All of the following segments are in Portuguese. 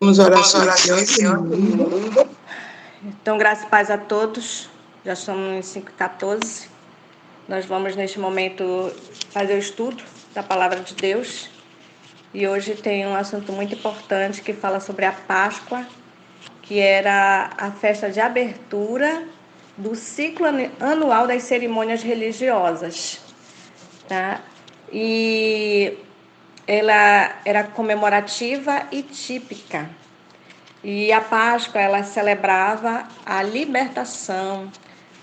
Vamos orar Vamos orar Senhor. Então, graças e paz a todos. Já somos 5h14. Nós vamos, neste momento, fazer o estudo da Palavra de Deus. E hoje tem um assunto muito importante que fala sobre a Páscoa, que era a festa de abertura do ciclo anual das cerimônias religiosas. Tá? E ela era comemorativa e típica. E a Páscoa, ela celebrava a libertação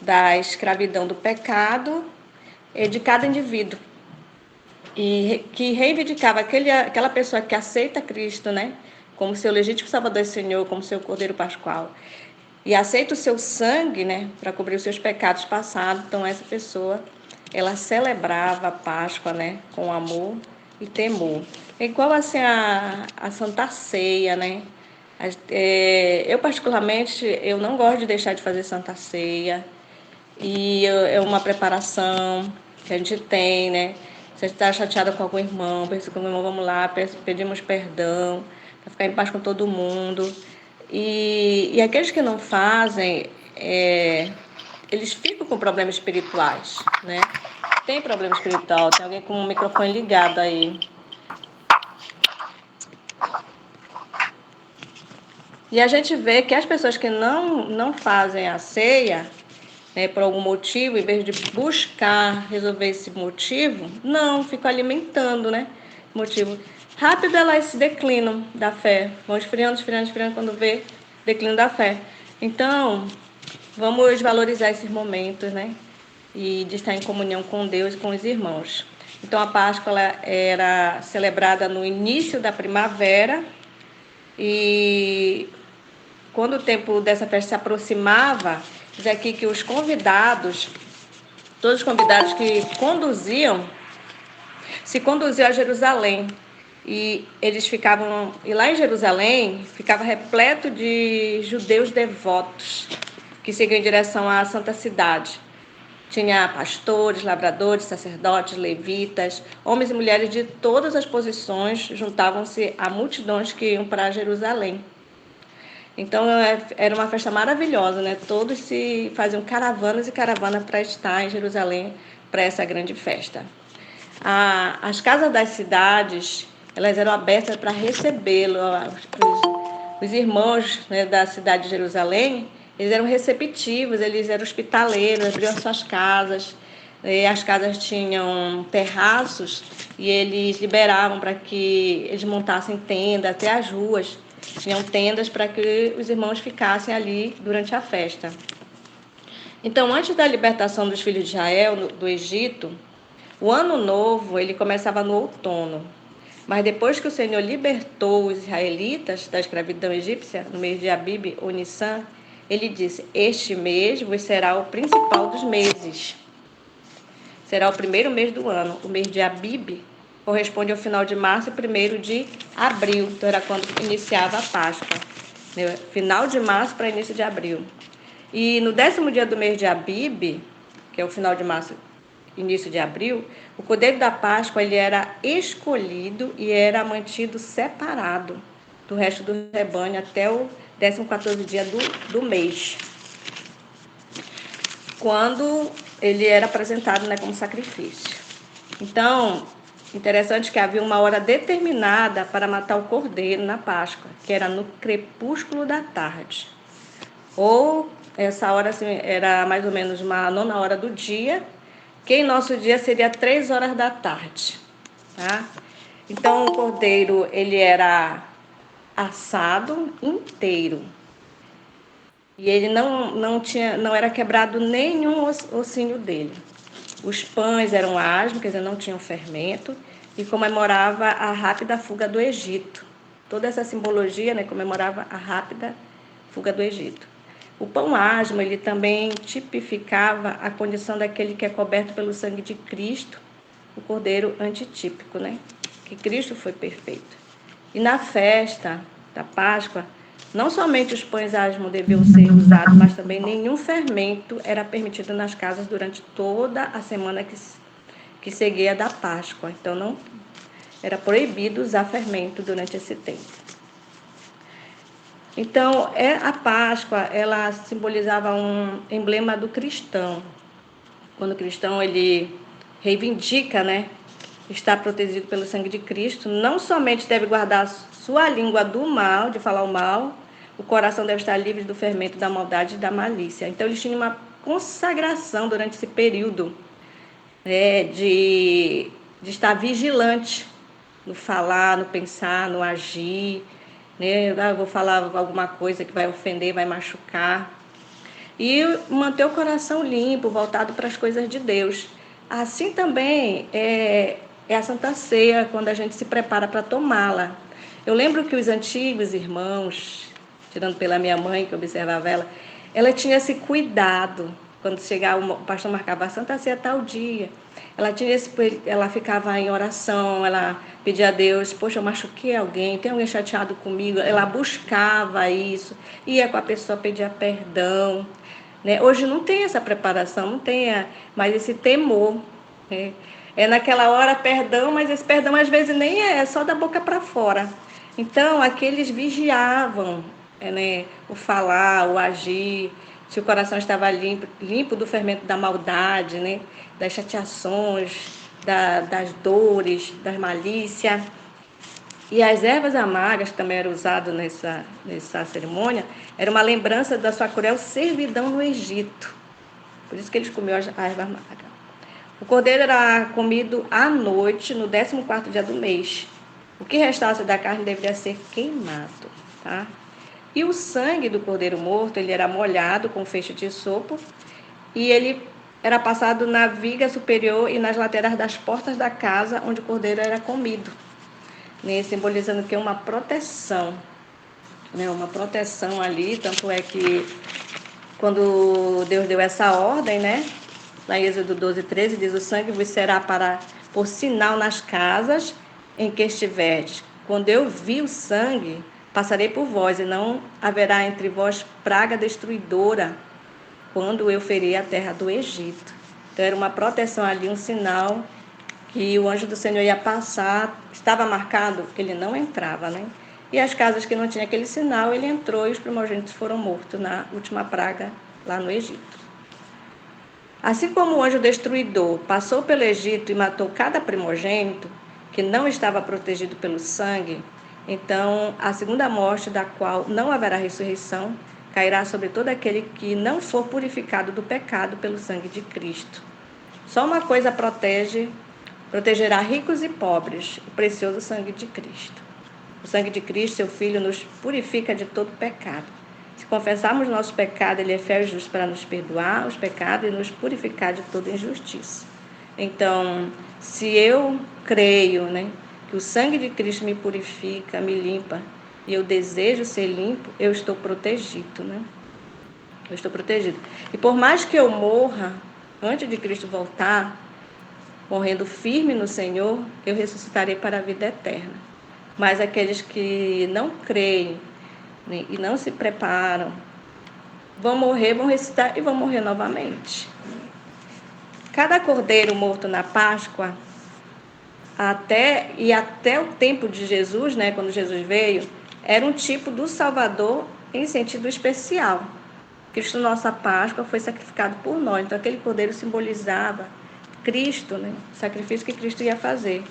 da escravidão do pecado de cada indivíduo. E que reivindicava aquela pessoa que aceita Cristo, né, como seu legítimo Salvador e Senhor, como seu Cordeiro Pascual, e aceita o seu sangue, né, para cobrir os seus pecados passados. Então, essa pessoa, ela celebrava a Páscoa, né, com amor e temor. É igual assim a Santa Ceia, né? Eu, particularmente, eu não gosto de deixar de fazer Santa Ceia. E é uma preparação que a gente tem, né? Se a gente está chateada com algum irmão, pensa com o irmão, vamos lá, pedimos perdão, para ficar em paz com todo mundo. E aqueles que não fazem, eles ficam com problemas espirituais, né? Tem problema espiritual, tem alguém com o microfone ligado aí. E a gente vê que as pessoas que não fazem a ceia, né, por algum motivo, em vez de buscar resolver esse motivo, não, ficam alimentando, né? Motivo. Rápido elas se declinam da fé. Vão esfriando, quando vê, declínio da fé. Então, vamos valorizar esses momentos, né? E de estar em comunhão com Deus e com os irmãos. Então, a Páscoa ela era celebrada no início da primavera e quando o tempo dessa festa se aproximava, diz aqui que os convidados, todos os convidados que se conduziam a Jerusalém. E eles ficavam, e lá em Jerusalém, ficava repleto de judeus devotos, que seguiam em direção à Santa Cidade. Tinha pastores, lavradores, sacerdotes, levitas, homens e mulheres de todas as posições, juntavam-se a multidões que iam para Jerusalém. Então, era uma festa maravilhosa, né? Todos se faziam caravanas e caravanas para estar em Jerusalém para essa grande festa. As casas das cidades, elas eram abertas para recebê-lo. Os irmãos, né, da cidade de Jerusalém, eles eram receptivos, eles eram hospitaleiros, abriam suas casas. As casas tinham terraços e eles liberavam para que eles montassem tenda até as ruas. Tinham tendas para que os irmãos ficassem ali durante a festa. Então, antes da libertação dos filhos de Israel do Egito, o ano novo ele começava no outono. Mas depois que o Senhor libertou os israelitas da escravidão egípcia, no mês de Abib ou Nissan, ele disse: este mês vos será o principal dos meses. Será o primeiro mês do ano. O mês de Abib corresponde ao final de março e 1º de abril. Então, era quando iniciava a Páscoa. Final de março para início de abril. E no 10º dia do mês de Abib, que é o final de março, início de abril, o Cordeiro da Páscoa ele era escolhido e era mantido separado do resto do rebanho até o 14º dia do mês, quando ele era apresentado, né, como sacrifício. Então, interessante que havia uma hora determinada para matar o cordeiro na Páscoa, que era no crepúsculo da tarde. Ou essa hora assim, era mais ou menos uma 9ª hora do dia, que em nosso dia seria 3 horas da tarde. Tá? Então, o cordeiro ele era assado inteiro. E ele não era quebrado nenhum ossinho dele. Os pães eram asmos, quer dizer, não tinham fermento, e comemorava a rápida fuga do Egito. Toda essa simbologia, né, comemorava a rápida fuga do Egito. O pão asmo, ele também tipificava a condição daquele que é coberto pelo sangue de Cristo, o cordeiro antitípico, né? Que Cristo foi perfeito. E na festa da Páscoa, não somente os pães asmos deviam ser usados, mas também nenhum fermento era permitido nas casas durante toda a semana que seguia da Páscoa. Então, não era proibido usar fermento durante esse tempo. Então, a Páscoa, ela simbolizava um emblema do cristão. Quando o cristão, ele reivindica, né, estar protegido pelo sangue de Cristo, não somente deve guardar sua língua do mal, de falar o mal, o coração deve estar livre do fermento da maldade e da malícia. Então, eles tinham uma consagração durante esse período, né, de estar vigilante no falar, no pensar, no agir, né? Eu vou falar alguma coisa que vai ofender, vai machucar. E manter o coração limpo, voltado para as coisas de Deus. Assim também é a Santa Ceia, quando a gente se prepara para tomá-la. Eu lembro que os antigos irmãos, tirando pela minha mãe, que observava ela tinha esse cuidado. Quando chegava, o pastor marcava a Santa Ceia tal dia. Ela ficava em oração, ela pedia a Deus, poxa, eu machuquei alguém, tem alguém chateado comigo? Ela buscava isso, ia com a pessoa, pedia perdão. Né? Hoje não tem essa preparação, não tem mais esse temor. Né? É naquela hora perdão, mas esse perdão às vezes nem é só da boca para fora. Então, aqueles vigiavam, né, o falar, o agir, se o coração estava limpo do fermento da maldade, né, das chateações, das dores, das malícias. E as ervas amargas, que também eram usadas nessa cerimônia, era uma lembrança da sua cruel servidão no Egito. Por isso que eles comiam a erva amarga. O cordeiro era comido à noite, no 14º dia do mês. O que restasse da carne deveria ser queimado, tá? E o sangue do cordeiro morto, ele era molhado com feixe de sopo e ele era passado na viga superior e nas laterais das portas da casa onde o cordeiro era comido, né? Simbolizando que é uma proteção, né? Uma proteção ali, tanto é que quando Deus deu essa ordem, né? Lá em Êxodo 12:13 diz: o sangue vos será por sinal nas casas em que estiverdes. Quando eu vi o sangue, passarei por vós, e não haverá entre vós praga destruidora, quando eu ferir a terra do Egito. Então era uma proteção ali, um sinal que o anjo do Senhor ia passar, estava marcado que ele não entrava, né? E as casas que não tinham aquele sinal, ele entrou e os primogênitos foram mortos na última praga lá no Egito. Assim como o anjo destruidor passou pelo Egito e matou cada primogênito que não estava protegido pelo sangue, então a segunda morte, da qual não haverá ressurreição, cairá sobre todo aquele que não for purificado do pecado pelo sangue de Cristo. Só uma coisa protegerá ricos e pobres, o precioso sangue de Cristo. O sangue de Cristo, seu Filho, nos purifica de todo pecado. Se confessarmos nosso pecado, ele é fiel e justo para nos perdoar os pecados e nos purificar de toda injustiça. Então, se eu creio, né, que o sangue de Cristo me purifica, me limpa, e eu desejo ser limpo, eu estou protegido, né? Eu estou protegido. E por mais que eu morra antes de Cristo voltar, morrendo firme no Senhor, eu ressuscitarei para a vida eterna. Mas aqueles que não creem, né, e não se preparam, vão morrer, vão ressuscitar e vão morrer novamente. Cada cordeiro morto na Páscoa, até o tempo de Jesus, né, quando Jesus veio, era um tipo do Salvador em sentido especial. Cristo, nossa Páscoa, foi sacrificado por nós. Então, aquele cordeiro simbolizava Cristo, né, o sacrifício que Cristo ia fazer.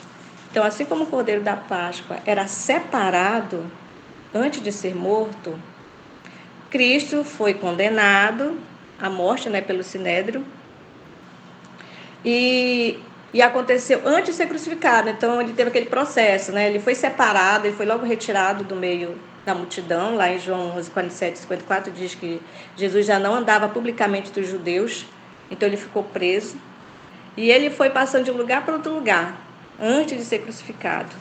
Então, assim como o cordeiro da Páscoa era separado antes de ser morto, Cristo foi condenado à morte, né, pelo Sinédrio, e aconteceu antes de ser crucificado. Então, ele teve aquele processo, né? Ele foi separado, ele foi logo retirado do meio da multidão. Lá em João 11:47 e 54 diz que Jesus já não andava publicamente dos judeus, então ele ficou preso. E ele foi passando de um lugar para outro lugar, antes de ser crucificado.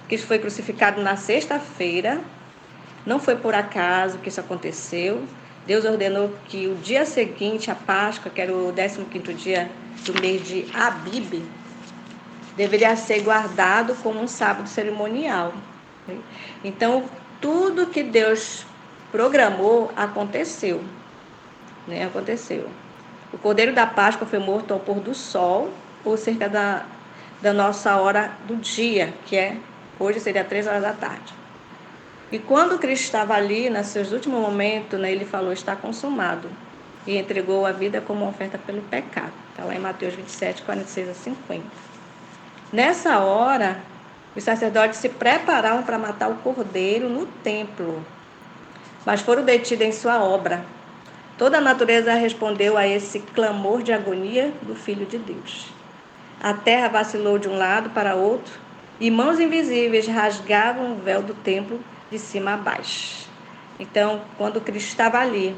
Cristo foi crucificado na sexta-feira, não foi por acaso que isso aconteceu. Deus ordenou que o dia seguinte, a Páscoa, que era o 15º dia do mês de Abib, deveria ser guardado como um sábado cerimonial. Então, tudo que Deus programou aconteceu. Né? Aconteceu. O cordeiro da Páscoa foi morto ao pôr do sol, ou cerca da nossa hora do dia, que hoje seria 3 horas da tarde. E quando Cristo estava ali, nos seus últimos momentos, né, ele falou, está consumado. E entregou a vida como oferta pelo pecado. Está lá em Mateus 27, 46 a 50. Nessa hora, os sacerdotes se preparavam para matar o cordeiro no templo, mas foram detidos em sua obra. Toda a natureza respondeu a esse clamor de agonia do Filho de Deus. A terra vacilou de um lado para outro, e mãos invisíveis rasgavam o véu do templo de cima a baixo. Então, quando Cristo estava ali,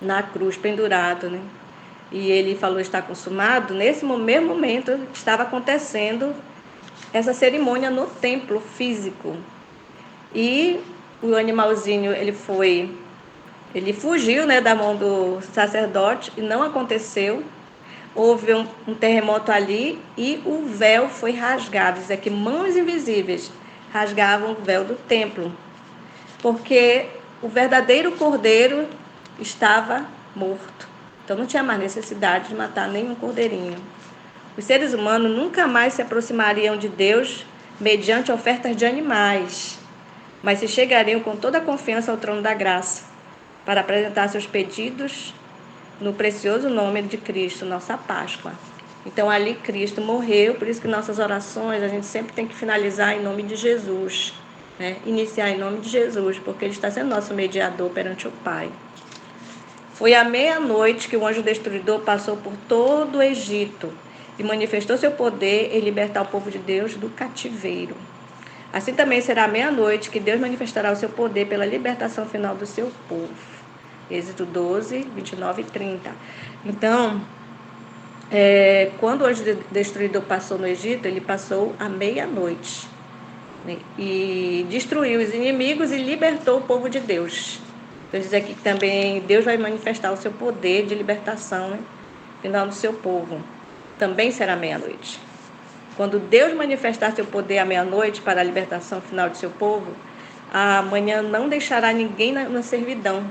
na cruz, pendurado, né? E ele falou, está consumado, nesse mesmo momento estava acontecendo essa cerimônia no templo físico. E o animalzinho, ele fugiu, né, da mão do sacerdote e não aconteceu. Houve um terremoto ali e o véu foi rasgado. Diz que mãos invisíveis rasgavam o véu do templo, porque o verdadeiro cordeiro estava morto. Então não tinha mais necessidade de matar nenhum cordeirinho. Os seres humanos nunca mais se aproximariam de Deus mediante ofertas de animais, mas se chegariam com toda a confiança ao trono da graça para apresentar seus pedidos no precioso nome de Cristo, nossa Páscoa. Então ali Cristo morreu, por isso que nossas orações a gente sempre tem que finalizar em nome de Jesus, né? Iniciar em nome de Jesus, porque Ele está sendo nosso mediador perante o Pai. Foi à meia-noite que o anjo destruidor passou por todo o Egito e manifestou seu poder em libertar o povo de Deus do cativeiro. Assim também será à meia-noite que Deus manifestará o seu poder pela libertação final do seu povo. Êxodo 12, 29 e 30. Então, quando o anjo destruidor passou no Egito, ele passou à meia-noite, né? E destruiu os inimigos e libertou o povo de Deus. Então, diz aqui que também Deus vai manifestar o seu poder de libertação, né, final do seu povo. Também será meia-noite. Quando Deus manifestar seu poder à meia-noite para a libertação final de seu povo, amanhã não deixará ninguém na servidão.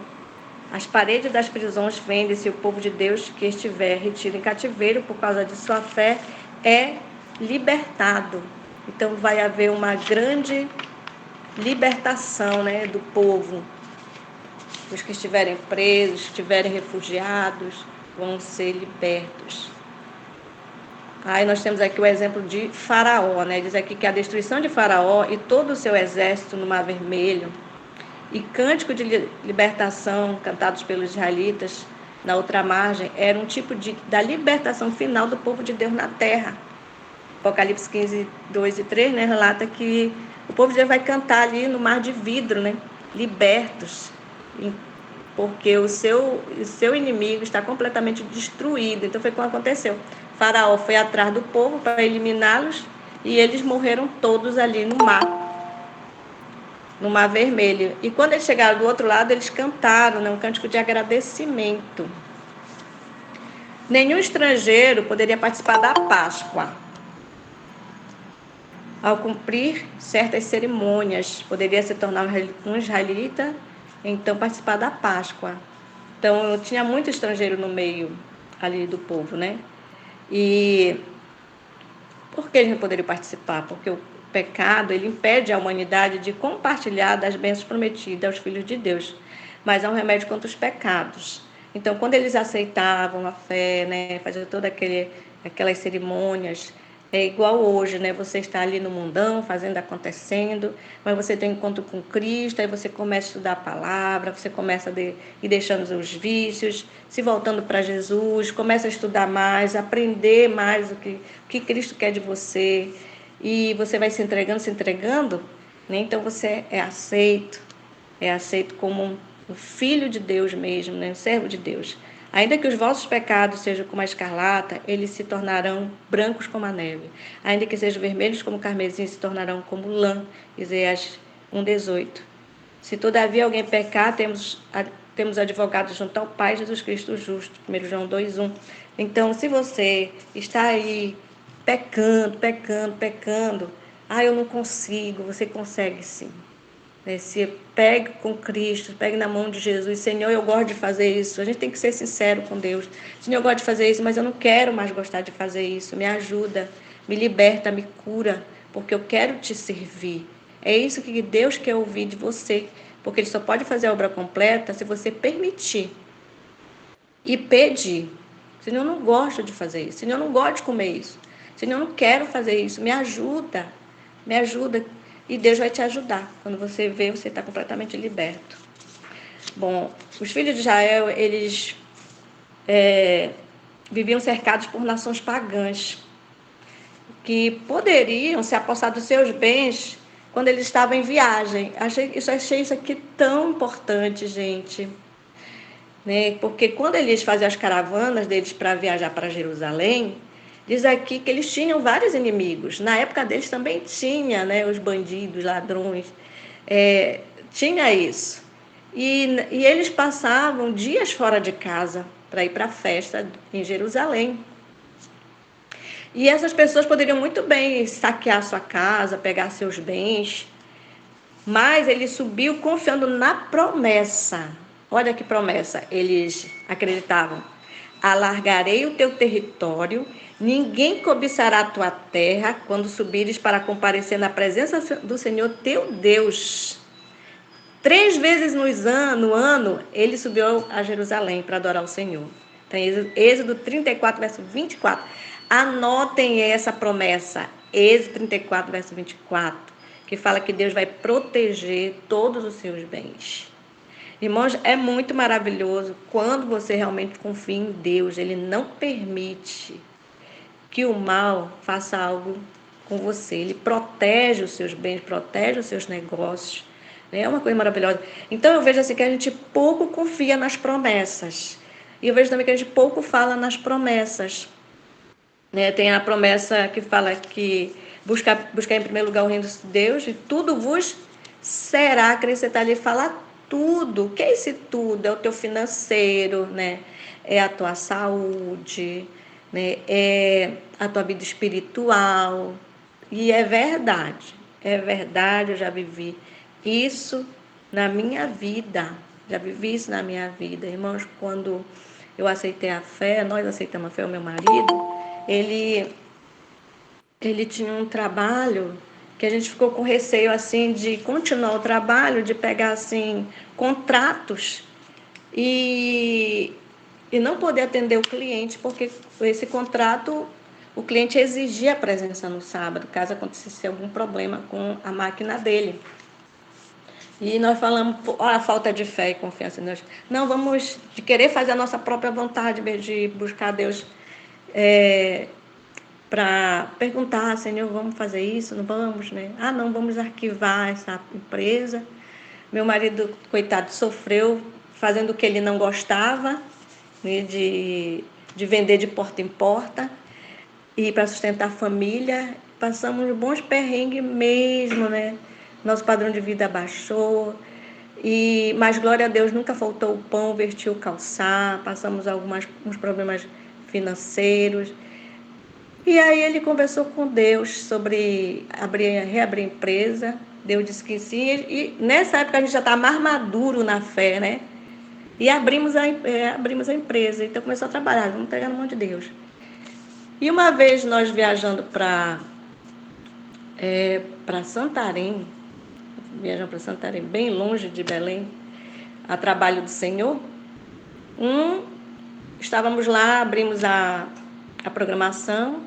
As paredes das prisões fendem-se, o povo de Deus que estiver retido em cativeiro por causa de sua fé é libertado. Então vai haver uma grande libertação, né, do povo. Os que estiverem presos, estiverem refugiados, vão ser libertos. Aí nós temos aqui o exemplo de Faraó, né? Diz aqui que a destruição de Faraó e todo o seu exército no Mar Vermelho e cântico de libertação cantados pelos israelitas na outra margem era um tipo da libertação final do povo de Deus na terra. Apocalipse 15, 2 e 3, né, relata que o povo de Deus vai cantar ali no mar de vidro, né, libertos, porque o seu inimigo está completamente destruído. Então foi como aconteceu. Faraó foi atrás do povo para eliminá-los e eles morreram todos ali no Mar Vermelho. E quando eles chegaram do outro lado, eles cantaram, né, um cântico de agradecimento. Nenhum estrangeiro poderia participar da Páscoa. Ao cumprir certas cerimônias, poderia se tornar um israelita, então participar da Páscoa. Então, tinha muito estrangeiro no meio ali do povo, né? E por que eles não poderiam participar? Porque o pecado, ele impede a humanidade de compartilhar das bênçãos prometidas aos filhos de Deus. Mas é um remédio contra os pecados. Então, quando eles aceitavam a fé, né, faziam todas aquelas cerimônias, é igual hoje, né? Você está ali no mundão, fazendo, acontecendo, mas você tem um encontro com Cristo, aí você começa a estudar a palavra, você começa a ir deixando os vícios, se voltando para Jesus, começa a estudar mais, aprender mais o que Cristo quer de você, e você vai se entregando, né? Então você é aceito como um filho de Deus mesmo, né? Um servo de Deus. Ainda que os vossos pecados sejam como a escarlata, eles se tornarão brancos como a neve. Ainda que sejam vermelhos como o carmesim, se tornarão como lã. Isaías 1,18. Se todavia alguém pecar, temos advogado junto ao Pai, Jesus Cristo justo. 1 João 2,1. Então, se você está aí pecando, eu não consigo, você consegue sim. Se pegue com Cristo, pegue na mão de Jesus. Senhor, eu gosto de fazer isso. A gente tem que ser sincero com Deus. Senhor, eu gosto de fazer isso, mas eu não quero mais gostar de fazer isso. Me ajuda, me liberta, me cura, porque eu quero te servir. É isso que Deus quer ouvir de você, porque Ele só pode fazer a obra completa se você permitir e pedir. Senhor, eu não gosto de fazer isso. Senhor, eu não gosto de comer isso. Senhor, eu não quero fazer isso. Me ajuda. Me ajuda. E Deus vai te ajudar. Quando você vê, você está completamente liberto. Bom, os filhos de Israel, eles viviam cercados por nações pagãs, que poderiam se apossar dos seus bens quando eles estavam em viagem. Achei isso aqui tão importante, gente. Né? Porque quando eles faziam as caravanas deles para viajar para Jerusalém, diz aqui que eles tinham vários inimigos. Na época deles também tinha, né, os bandidos, ladrões, tinha isso. E eles passavam dias fora de casa para ir para a festa em Jerusalém. E essas pessoas poderiam muito bem saquear sua casa, pegar seus bens, mas ele subiu confiando na promessa. Olha que promessa. Eles acreditavam: alargarei o teu território, ninguém cobiçará a tua terra quando subires para comparecer na presença do Senhor teu Deus. 3 vezes no ano, ele subiu a Jerusalém para adorar o Senhor. Tem Êxodo 34, verso 24. Anotem essa promessa. Êxodo 34, verso 24, que fala que Deus vai proteger todos os seus bens. Irmãos, é muito maravilhoso quando você realmente confia em Deus. Ele não permite que o mal faça algo com você. Ele protege os seus bens, protege os seus negócios. É uma coisa maravilhosa. Então eu vejo assim que a gente pouco confia nas promessas. E eu vejo também que a gente pouco fala nas promessas. Né? Tem a promessa que fala que buscar em primeiro lugar o reino de Deus e tudo vos será acrescentado. Ele fala tudo. O que é esse tudo? É o teu financeiro, né? É a tua saúde, né? É a tua vida espiritual. E é verdade, eu já vivi isso na minha vida. Já vivi isso na minha vida. Irmãos, quando eu aceitei a fé, nós aceitamos a fé, o meu marido, ele tinha um trabalho que a gente ficou com receio assim de continuar o trabalho, de pegar assim contratos e não poder atender o cliente, porque esse contrato o cliente exigia a presença no sábado, caso acontecesse algum problema com a máquina dele. E nós falamos, olha a falta de fé e confiança em Deus. Não, vamos de querer fazer a nossa própria vontade, em vez de buscar Deus para perguntar, Senhor, vamos fazer isso? Não vamos, né? Ah, não, vamos arquivar essa empresa. Meu marido, coitado, sofreu fazendo o que ele não gostava, né, de vender de porta em porta e para sustentar a família. Passamos bons perrengues mesmo, né? Nosso padrão de vida baixou. Mas glória a Deus, nunca faltou o pão, vestiu o calçar, passamos uns problemas financeiros. E aí ele conversou com Deus sobre reabrir a empresa. Deus disse que sim. E nessa época a gente já estava mais maduro na fé, né? E abrimos a empresa. Então começou a trabalhar, vamos pegar no mão de Deus. E uma vez nós viajando para Santarém, bem longe de Belém, a trabalho do Senhor, estávamos lá, abrimos a programação,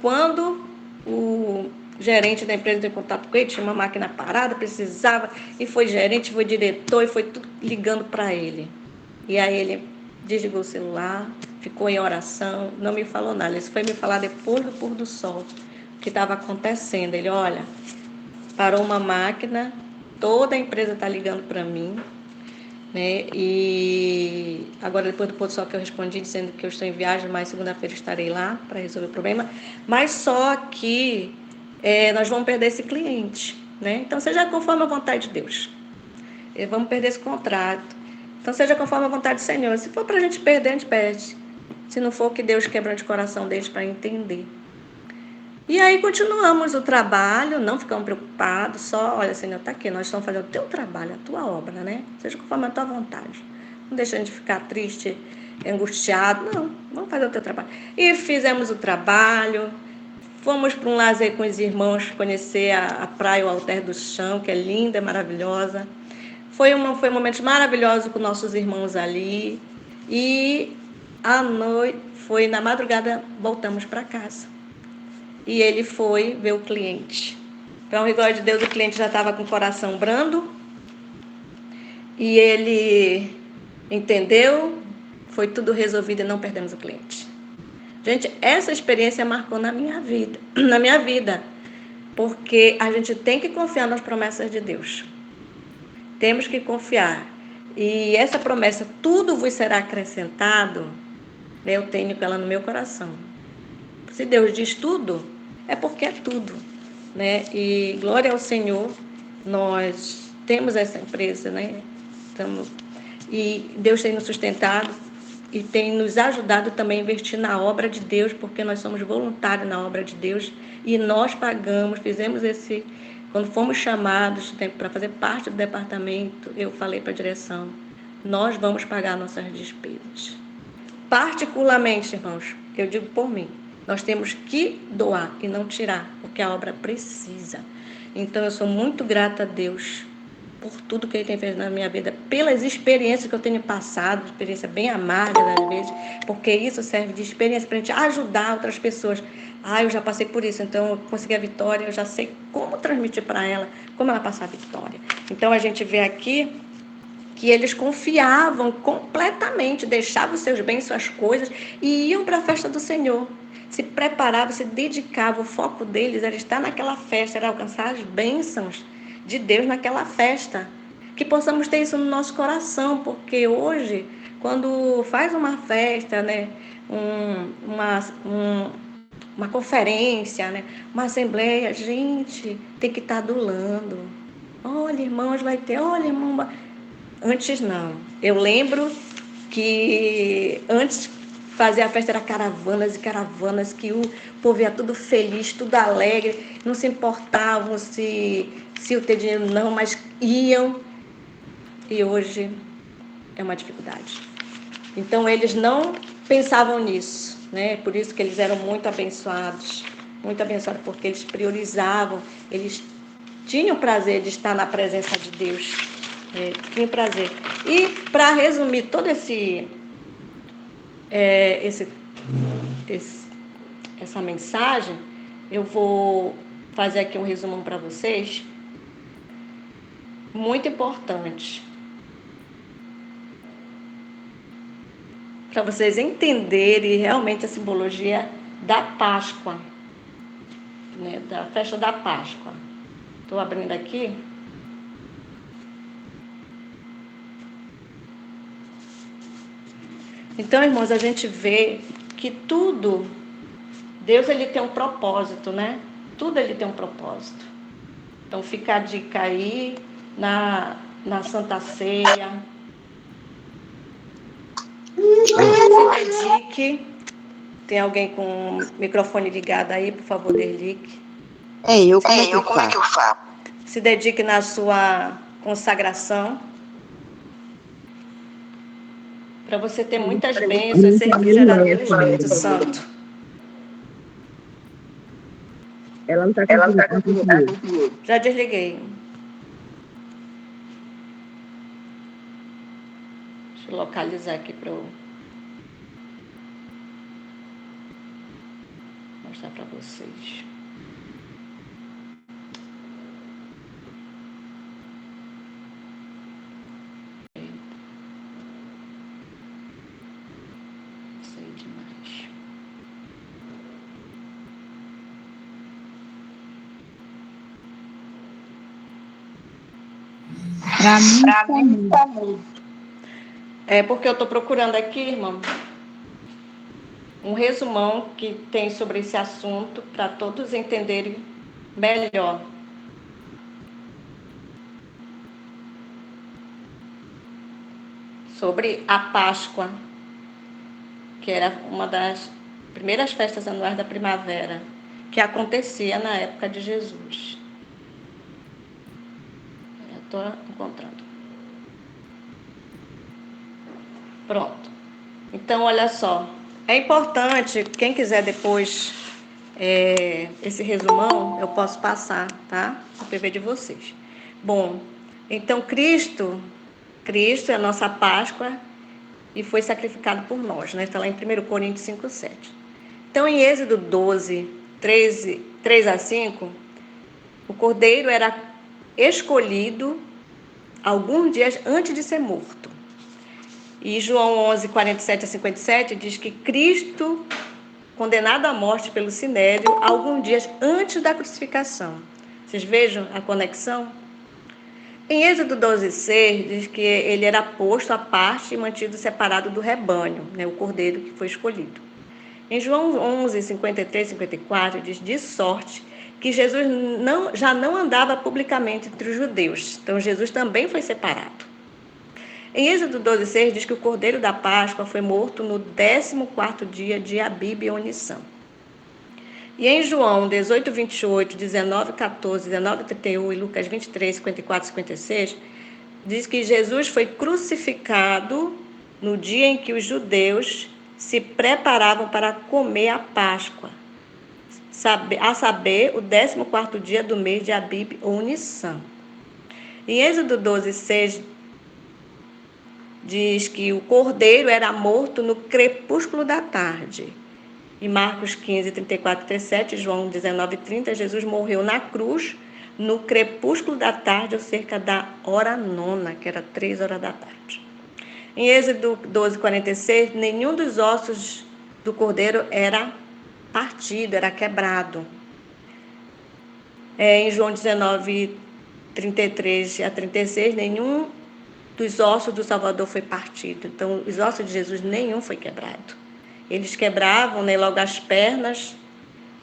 quando o gerente da empresa entrou em contato com ele, tinha uma máquina parada, precisava, e foi gerente, foi diretor, e foi tudo ligando para ele. E aí ele desligou o celular, ficou em oração, não me falou nada. Ele foi me falar depois do pôr do sol, o que estava acontecendo. Ele, olha, parou uma máquina, toda a empresa está ligando para mim, né? E agora depois do pôr do sol que eu respondi dizendo que eu estou em viagem, mas segunda-feira estarei lá para resolver o problema. Mas só que nós vamos perder esse cliente, né? Então seja conforme a vontade de Deus. Vamos perder esse contrato. Então seja conforme a vontade do Senhor. Se for para a gente perder, a gente perde. Se não for, que Deus quebrante o coração deles para entender. E aí continuamos o trabalho, não ficamos preocupados, só, olha, Senhor, está aqui, nós estamos fazendo o teu trabalho, a tua obra, né? Seja conforme a tua vontade. Não deixa a gente ficar triste, angustiado, não, vamos fazer o teu trabalho. E fizemos o trabalho, Fomos para um lazer com os irmãos, conhecer a praia, o Alter do Chão, que é linda, maravilhosa. Foi momentos maravilhosos com nossos irmãos ali. E à noite, foi na madrugada, voltamos para casa. E ele foi ver o cliente. Para o rigor de Deus, o cliente já estava com o coração brando. E ele entendeu, foi tudo resolvido e não perdemos o cliente. Gente, essa experiência marcou na minha vida, porque a gente tem que confiar nas promessas de Deus. Temos que confiar. E essa promessa, tudo vos será acrescentado, eu tenho ela no meu coração. Se Deus diz tudo, é porque é tudo, né? E glória ao Senhor, nós temos essa empresa, né? E Deus tem nos sustentado e tem nos ajudado também a investir na obra de Deus, porque nós somos voluntários na obra de Deus e nós pagamos, quando fomos chamados para fazer parte do departamento, eu falei para a direção, nós vamos pagar nossas despesas. Particularmente, irmãos, eu digo por mim, nós temos que doar e não tirar, porque a obra precisa. Então, eu sou muito grata a Deus por tudo que Ele tem feito na minha vida, pelas experiências que eu tenho passado, experiência bem amarga às vezes, porque isso serve de experiência para a gente ajudar outras pessoas. Eu já passei por isso, então eu consegui a vitória, eu já sei como transmitir para ela, como ela passar a vitória. Então, a gente vê aqui que eles confiavam completamente, deixavam seus bens, suas coisas e iam para a festa do Senhor. Se preparavam, se dedicavam, o foco deles era estar naquela festa, era alcançar as bênçãos de Deus naquela festa. Que possamos ter isso no nosso coração, porque hoje, quando faz uma festa, né, uma conferência, né, uma assembleia, gente, tem que estar adulando. Olha, irmãos, vai ter, olha, irmão. Antes não. Eu lembro que antes fazer a festa era caravanas e caravanas, que o povo ia tudo feliz, tudo alegre, não se importavam se eu ter dinheiro não, mas iam. E hoje é uma dificuldade. Então eles não pensavam nisso, né? Por isso que eles eram muito abençoados, porque eles priorizavam, eles tinham prazer de estar na presença de Deus. Tinha prazer. E para resumir todo essa mensagem, eu vou fazer aqui um resumo para vocês, muito importante, para vocês entenderem realmente a simbologia da Páscoa, né, da festa da Páscoa. Estou abrindo aqui. Então, irmãos, a gente vê que tudo, Deus ele tem um propósito, né? Tudo ele tem um propósito. Então, fica a dica aí na Santa Ceia. Se dedique. Tem alguém com o microfone ligado aí, por favor, desligue. Como é que eu faço? Se dedique na sua consagração, para você ter muitas bênçãos e ser refrigerado pelo Espírito Santo. Ela não está conseguindo. Já desliguei. Deixa eu localizar aqui para eu mostrar para vocês. Sei demais. Para mim tá muito. É porque eu estou procurando aqui, irmão, um resumão que tem sobre esse assunto para todos entenderem melhor. Sobre a Páscoa, que era uma das primeiras festas anuais da primavera, que acontecia na época de Jesus. Eu estou encontrando. Pronto. Então, olha só. É importante, quem quiser depois esse resumão, eu posso passar, tá? O PV de vocês. Bom, então Cristo é a nossa Páscoa e foi sacrificado por nós, né? Está lá em 1 Coríntios 5:7. Então, em Êxodo 12, 3 a 5, o cordeiro era escolhido alguns dias antes de ser morto. E João 11, 47 a 57 diz que Cristo, condenado à morte pelo Sinédrio, alguns dias antes da crucificação. Vocês vejam a conexão? Em Êxodo 12:6 diz que ele era posto à parte e mantido separado do rebanho, né, o cordeiro que foi escolhido. Em João 11, 53 e 54 diz de sorte que Jesus já não andava publicamente entre os judeus. Então Jesus também foi separado. Em Êxodo 12:6 diz que o cordeiro da Páscoa foi morto no 14º dia de Abib ou Nissan. E em João 18, 28, 19, 14, 19, 31 e Lucas 23, 54 e 56, diz que Jesus foi crucificado no dia em que os judeus se preparavam para comer a Páscoa, a saber, o 14º dia do mês de Abib ou Nissan. Em Êxodo 12:6 diz que o cordeiro era morto no crepúsculo da tarde. Em Marcos 15, 34 e 37, João 19, 30, Jesus morreu na cruz no crepúsculo da tarde, ou cerca da hora 9, que era 3 horas da tarde. Em Êxodo 12, 46, nenhum dos ossos do cordeiro era partido, era quebrado. Em João 19, 33 a 36, nenhum dos ossos do Salvador foi partido. Então, os ossos de Jesus nenhum foi quebrado. Eles quebravam, né, logo as pernas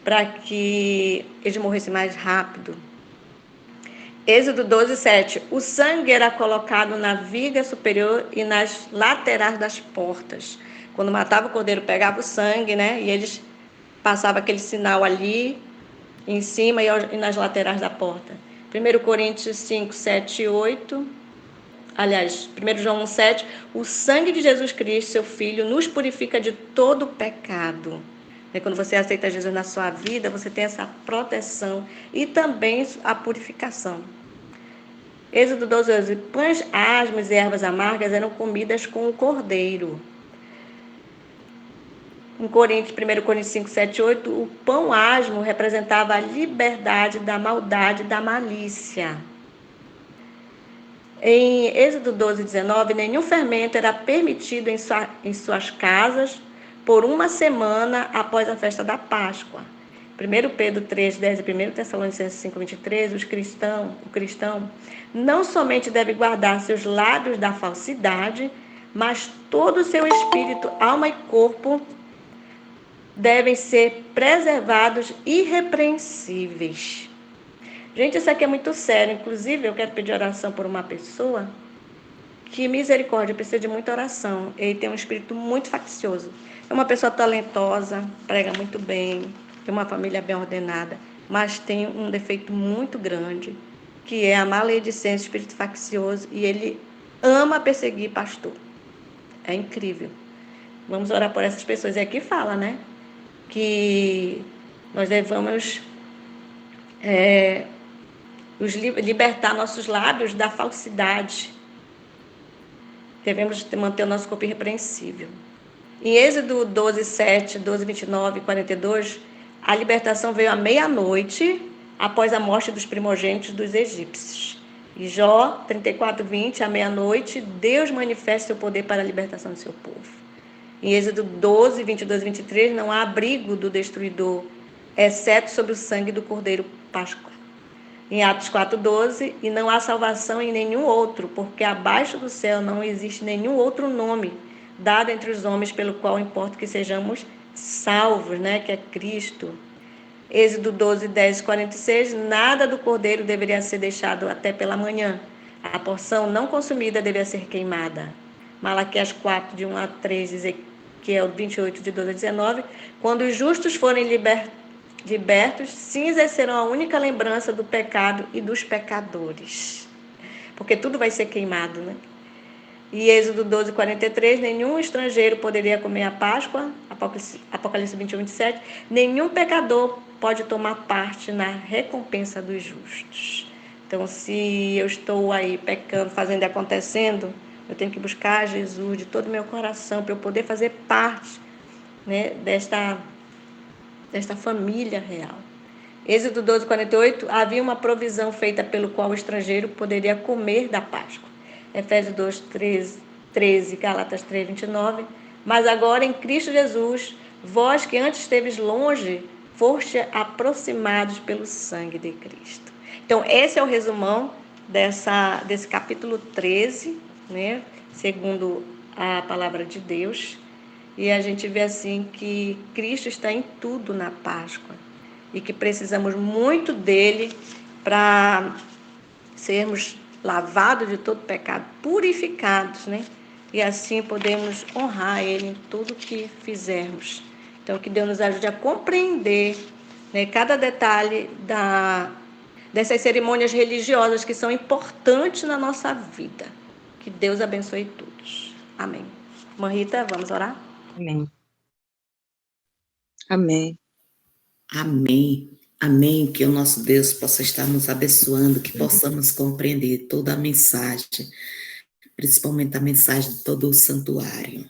para que eles morressem mais rápido. Êxodo 12:7. O sangue era colocado na viga superior e nas laterais das portas. Quando matava o cordeiro, pegava o sangue, né, e eles passavam aquele sinal ali em cima e nas laterais da porta. 1 Coríntios 5, 7 e 8. Aliás, 1 João 1,7, o sangue de Jesus Cristo, seu Filho, nos purifica de todo pecado. Quando você aceita Jesus na sua vida, você tem essa proteção e também a purificação. Êxodo 12:11, pães asmos e ervas amargas eram comidas com o cordeiro. Em 1 Coríntios 5, 7 e 8, o pão asmo representava a liberdade da maldade e da malícia. Em Êxodo 12:19, nenhum fermento era permitido em suas casas por uma semana após a festa da Páscoa. 1 Pedro 3:10 e 1 Tessalonicenses 5:23, o cristão não somente deve guardar seus lábios da falsidade, mas todo o seu espírito, alma e corpo devem ser preservados irrepreensíveis. Gente, isso aqui é muito sério. Inclusive, eu quero pedir oração por uma pessoa que, misericórdia, precisa de muita oração. Ele tem um espírito muito faccioso. É uma pessoa talentosa, prega muito bem, tem uma família bem ordenada, mas tem um defeito muito grande, que é a maledicência, o espírito faccioso, e ele ama perseguir pastor. É incrível. Vamos orar por essas pessoas. E aqui fala, né, que nós devemos libertar nossos lábios da falsidade. Devemos manter o nosso corpo irrepreensível. Em Êxodo 12:7, 12:29 e 42, a libertação veio à meia-noite, após a morte dos primogênitos dos egípcios. E Jó 34:20, à meia-noite, Deus manifesta seu poder para a libertação do seu povo. Em Êxodo 12, 22 e 23, não há abrigo do destruidor, exceto sobre o sangue do cordeiro pascual. Em Atos 4:12, e não há salvação em nenhum outro, porque abaixo do céu não existe nenhum outro nome dado entre os homens pelo qual importa que sejamos salvos, né? Que é Cristo. Êxodo 12, 10 e 46, nada do cordeiro deveria ser deixado até pela manhã. A porção não consumida deveria ser queimada. Malaquias 4, de 1 a 3, Ezequiel 28, de 12 a 19, quando os justos forem libertos, cinzas serão a única lembrança do pecado e dos pecadores. Porque tudo vai ser queimado, né? E Êxodo 12, 43, nenhum estrangeiro poderia comer a Páscoa, Apocalipse 21, 27, nenhum pecador pode tomar parte na recompensa dos justos. Então, se eu estou aí pecando, fazendo e acontecendo, eu tenho que buscar Jesus de todo o meu coração para eu poder fazer parte, né, desta família real. Êxodo 12, 48, havia uma provisão feita pelo qual o estrangeiro poderia comer da Páscoa. Efésios 2, 13, Gálatas 3, 29. Mas agora em Cristo Jesus, vós que antes esteves longe, foste aproximados pelo sangue de Cristo. Então, esse é o resumão desse capítulo 13, né? Segundo a palavra de Deus. E a gente vê assim que Cristo está em tudo na Páscoa e que precisamos muito dele para sermos lavados de todo pecado, purificados, né? E assim podemos honrar ele em tudo que fizermos. Então, que Deus nos ajude a compreender, né, cada detalhe dessas cerimônias religiosas que são importantes na nossa vida. Que Deus abençoe todos. Amém. Irmã Rita, vamos orar? Amém. Amém. Amém. Amém. Que o nosso Deus possa estar nos abençoando, que possamos compreender toda a mensagem, principalmente a mensagem de todo o santuário.